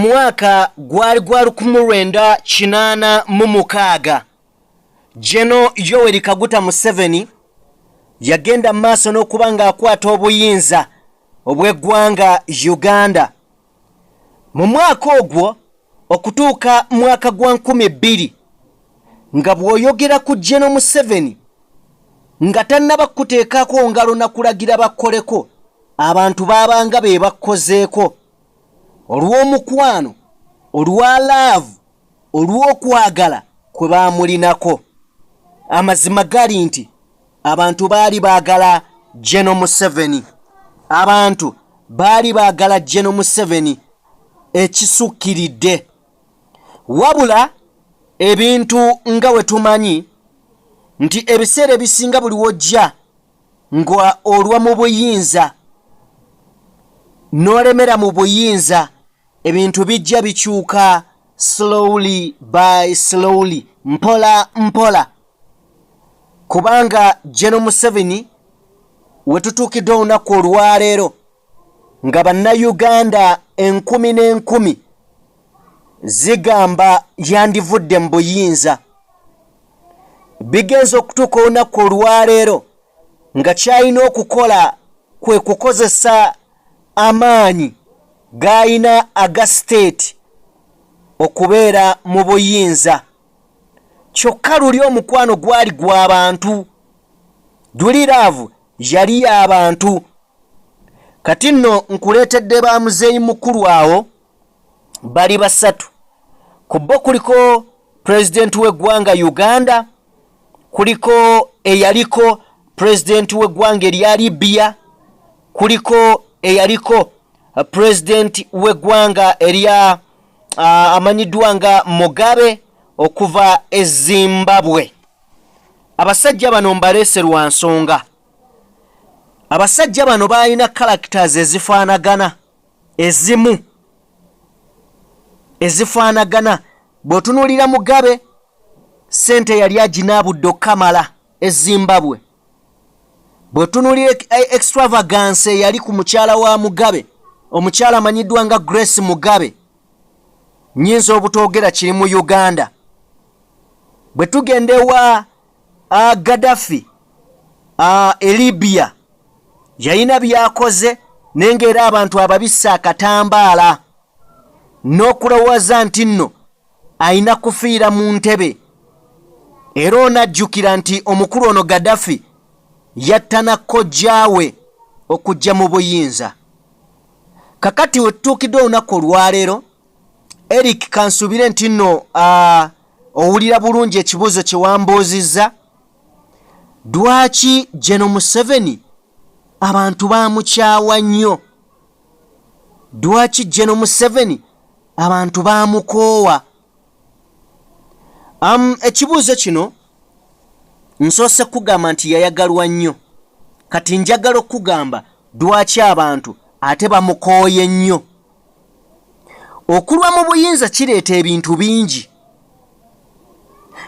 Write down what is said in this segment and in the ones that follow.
mwaka gwali gwa 1986 Jeno Yoweri Kaguta Museveni yagenda maaso n'okuba ng'akwata obuyinza obw'eggwanga Uganda. Mu mwaka ogwo okutuuka mwaka gwa 2000 nga bw'oyogera ku Jeno Museveni nga tannaba kuteekako ngalo na kulagira bakoleko abantu baabanga be bakozeeko olw'omukwano olwa love olw'okwagala kwe baamulinako. Amazima gali nti abantu baali baagala Jeno Museveni, abantu baali baagala Jeno Museveni ekisukkiridde. Wabula ebintu nga we tumanyi nti ebiseera ebisinga buli wojja nga olwa mu buyinza n'olemera mu buyinza ebintu bijja bikyuka slowly by slowly, mpola mpola. Kubanga Jeno Museveni wetutuukidde olunaku olwaleero nga bannayuganda 10,000 zigamba yandivudde mu buyinza. Bigenza okutuuka olunaku olwaleero nga kyalina okukola kwe kukozesa amaanyi g'alina aga state okubeera mu buyinza. Kyokka luli omukwano gwali gw'abantu, Wulira yali y'abantu. Kati nno nkuleetedde ba muzeeyi mukulu awo bali basatu. Ku bo kuliko pulezidenti w'eggwanga Uganda, kuliko eyaliko pulezidenti w'eggwanga erya Libya, kuliko eyaliko pulezidenti w'eggwanga erya amanyiddwa nga Mugabe okuva e Zimbabwe. Abasajja bano mbaleese lwa nsonga. Abasajja bano balina characters ezifaanagana, ezifaanagana. Bw'otunuulira Mugabe sente yali aginaabudde okamala e Zimbabwe. Bw'otunuulira extravagance yali ku mukyala wa Mugabe, omukyala amanyiddwa nga Grace Mugabe, nyinza obutoogera kiri mu Uganda. Bwe tugenda ewa Gaddafi e Libya yalina byakoze nengeera abantu ababissa akatambaala n'okulowooza nti nno ayina kufiira mu ntebe. Era onajjukira nti omukulu ono Gaddafi yattana kojjaawe okujja mu buyinza. Kakati we tutuukidde olunaku olwaleero, Eric kansubire nti nno owulira bulungi ekibuuzo kye wambuuzizza. Lwaki Jeno Museveni abantu bamukyawa nnyo? Lwaki Jeno Museveni abantu bamukoowa? Ekibuuzo kino nsoose kugamba nti yayagalwa nnyo. Kati njagala okugamba lwaki abantu ate bamukooye nnyo. Okulwa mu buyinza kireeta ebintu bingi.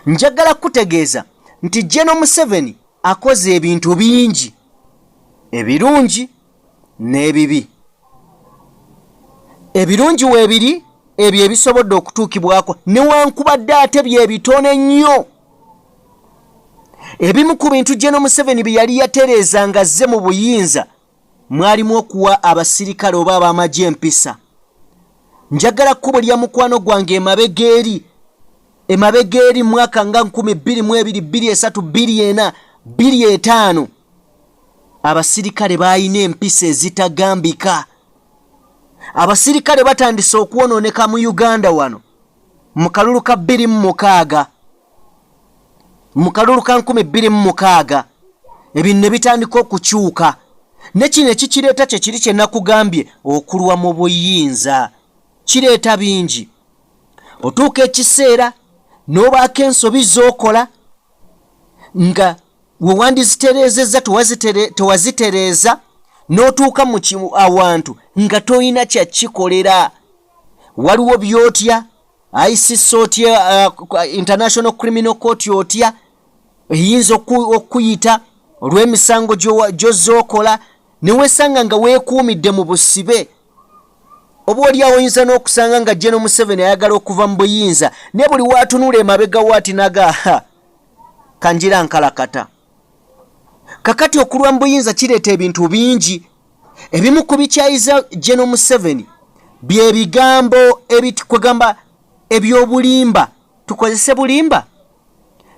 Njagala kutegeeza nti Jeno Museveni akoze ebintu bingi, ebirungi n'ebibi. Ebirungi weebiri ebyo ebisobodde okutuukibwako, newankubadde ate bye bitone nnyo. Ebimu ku bintu Jeno Museveni bye yali yatereeza nga azze mu buyinza mwalimu okuwa abasirikale oba ab'amagye empisa. Njagala kkubo lya mukwano gwange emabega eri mwaka nga 2022, 23, 24, 25 abasirikale baayina empisa ezitagambika. Abasirikale batandise okwonooneka mu Uganda wano mu kalulu ka 2006, mu kalulu ka 2026 ebintu ne bitandika okukyuka. Ne kino ekikireeta kye kiri kye nakugambye, okulwa mu buyinza kireeta bingi. Otuuka ekiseera n'obaako ensobi z'okola nga we wandizitereezezza tewazitereeza, n'otuuka mu awantu nga toyina kyakikolera. Waliwo byotya, ICC otya, International Criminal Court otya, eyinza okuyita olw'emisango gy'ozookola, ne weesanga nga weekuumidde mu busibe. oboolyawo oyinza n'okusanga nga General Museveni ayagala okuva mu buyinza ne buli waatunula emabega waati naga kanjira nkalakata. Kakati okulwa mu buyinza kireeta ebintu bingi. Ebimu ku bikyayiza General Museveni bye bigambo kwegamba ebyobulimba. Tukozese bulimba.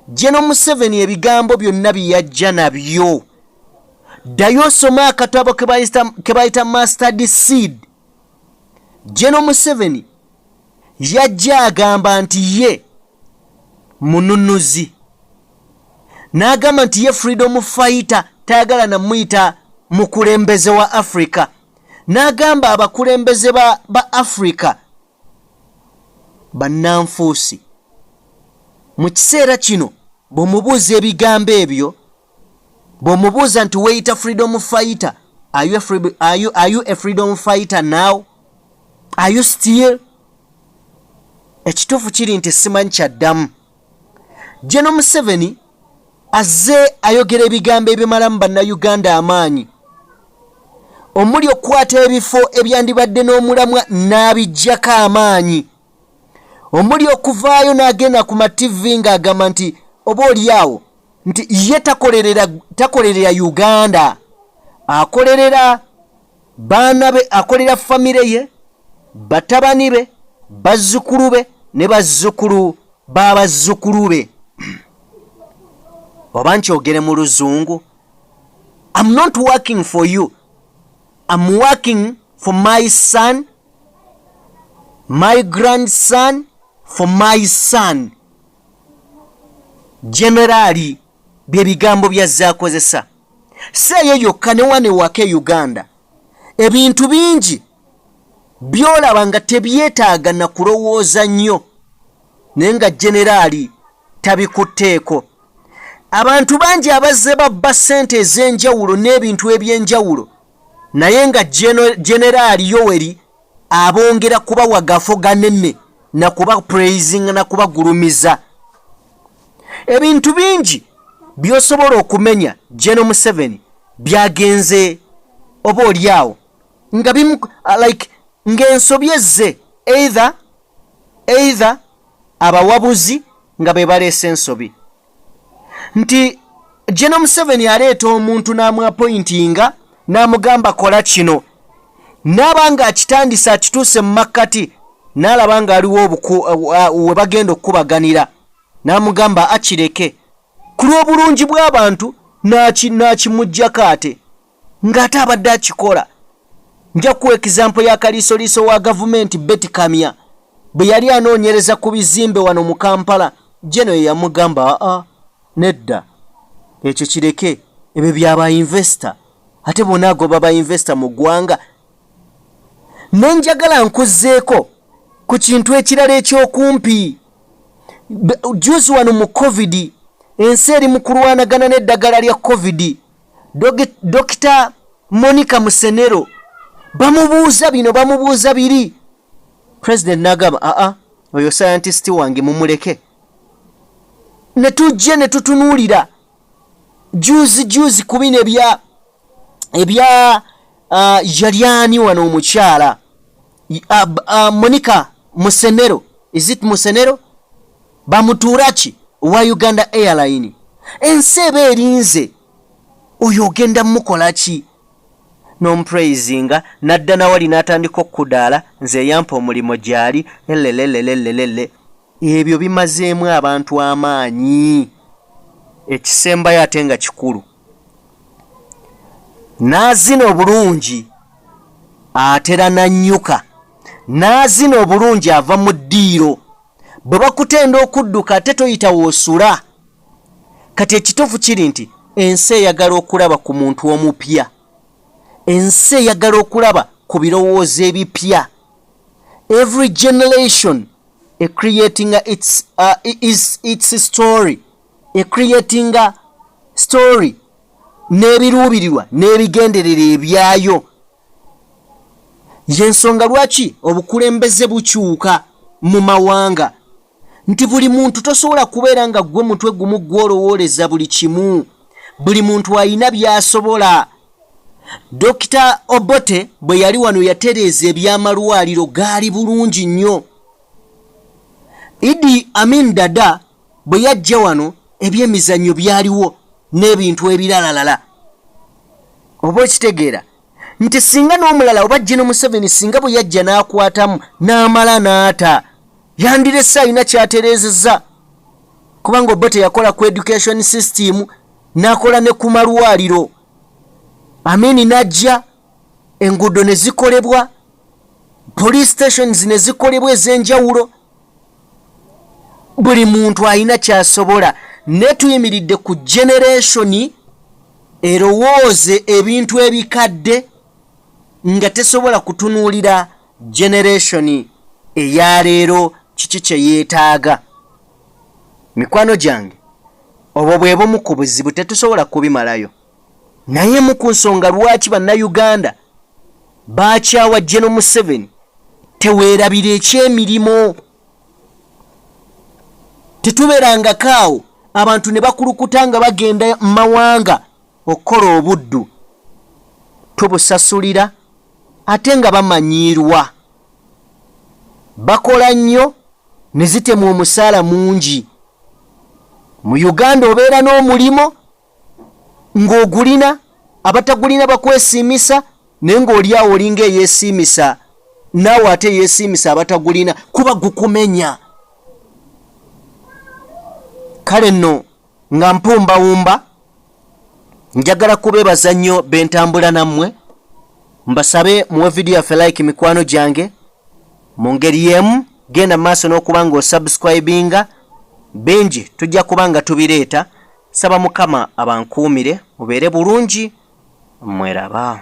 General Museveni ebigambo byonna byajja nabyo. Ddayo osoma akatabo ke bayita Mustard Seed. General Museveni yajja agamba nti ye mununuzi. N'agamba nti ye freedom fighter, tayagala namuyita mukulembeze wa Africa. N'agamba abakulembeze ba Africa bannanfuusi. Mu kiseera kino bw'omubuuza ebigambo ebyo, bw'omubuuza nti weyita freedom fighter, are you a freedom fighter now? Are you still? Ekituufu kiri nti simanyi kyaddamu. General Museveni azze ayogera ebigambo ebimalamu bannayuganda amaanyi. Omuli okukwata ebifo ebyandibadde n'omulamwa n'abijjako amaanyi. Omuli okuvaayo n'agenda ku mativi ng'agamba nti oboolyawo nti ye takolerera Uganda. Akolerera baana be, akolera famire ye, batabani be, bazzukulu be ne bazzukulu b'abazzukulu be. Oba nkyogere mu Luzungu. I'm not working for you. I'm working for my son, my grandson, for my son. Generali bye bigambo byazze akozesa. Seeyo yokka ne wane wake Uganda. Ebintu bingi byolaba nga tebyetaaga na kulowooza nnyo, naye nga generali tabikutteeko. Abantu bangi abazze babba ssente ez'enjawulo n'ebintu eby'enjawulo, naye nga generali Yoweri abongera kubawa gafo ganene na kuba praising na kubagulumiza. Ebintu bingi byosobola okumenya General Museveni byagenze oboolyawo nga bimu like ng'ensobi ezze either abawabuzi nga be baleese ensobi. Nti General Museveni aleeta omuntu n'amuappointinga n'amugamba kola kino, n'abanga akitandisa akituuse mu makkati n'alaba nga aliwo we bagenda okukubaganira, n'amugamba akireke ku lw'obulungi bw'abantu n'akimuggyako ate ng'ate abadde akikola. Nja kuwa example ya kaliisoliiso wa gavumenti Betty Kamya bwe yali anoonyereza ku bizimbe wano mu Kampala. Jeno ye yamugamba nedda, ekyo kireke, ebyo byaba investor, ate bona agoba ba investor mu ggwanga. Nenjagala nkuzzeeko ku kintu ekirala ekyokumpi. Juzi wano mu COVID, ensi eri mu kulwanagana n'eddagala lya COVID, Dr. Monica Musenero bamubuuza bino bamubuuza biri. President n'agamba oyo scientist wange mumuleke. Ne tujje ne tutunuulira juzi ku bino ebya Jalyani wano omukyala Monica Musenero, is it Musenero? Bamutuuraki wa Uganda Airline. Ensi eba erinze, oyo ogenda mukola ki? N'ompraisinga nadda nawali n'atandika okudaala nze yampa omulimo gyali lelelelelelele. Ebyo bimazeemu abantu amaanyi. Ekisembayo ate nga kikulu. N'azina obulungi atera nannyuka, n'azina obulungi ava mu ddiiro. Bwe bakutenda okudduka ate toyita woosula. Kati ekituufu kiri nti ensi eyagala okulaba ku muntu omupya, ensi eyagala okulaba ku birowoozo ebipya. Every generation creating its story, creating a story n'ebiruubirirwa n'ebigenderera ebyayo. Yensonga lwaki obukulembeze bukyuka mu mawanga, nti buli muntu tosobola kubeera nga gwe mutwe gumu gw'olowooleza buli kimu. Buli muntu alina by'asobola. Dr. Obote bwe yali wano yatereeza ebyamalwaliro gaali bulungi nnyo. Idi Amin Dada bwe yajja wano ebyemizannyo byaliwo n'ebintu ebiralalala. Oba okitegeera nti singa n'omulala oba Gen. Museveni singa bwe yajja n'akwatamu n'amala n'ata yandirese alina kyatereezezza, kubanga Obote yakola ku education system n'akola ne ku malwaliro. Amini najja enguudo ne zikolebwa, police stations ne zikolebwa ez'enjawulo. Buli muntu alina kyasobola. Ne tuyimiridde ku generation erowooze ebintu ebikadde nga tesobola kutunuulira generation eya leero kiki kye yeetaaga. Mikwano gyange, obwo bwe bumu ku buzibu tetusobola kubimalayo. Naye mu ku nsonga lwaki bannayuganda bakyawa Gen. Museveni teweerabira eky'emirimu. Tetubeerangako awo abantu ne bakulukuta nga bagenda mu mawanga okukola obuddu. Tubusasulira ate nga bamanyiirwa. Bakola nnyo ne zitemwa omusaala mungi. Mu Uganda obeera n'omulimo ng'ogulina, abatagulina bakwesiimisa, naye ng'oli awo olinga eyeesiimisa, naawe ate yeesiimisa abatagulina, kuba gukumenya. Kale nno nga mpumbawumba, njagala kubeebaza nnyo bentambula nammwe. Mbasabe muwe video yaffe like mikwano gyange. Mu ngeri y'emu genda maaso n'okuba ng'osubscribinga. Bingi tujja kuba nga tubireeta. Saba Mukama abankuumire mubeere bulungi. Mweraba.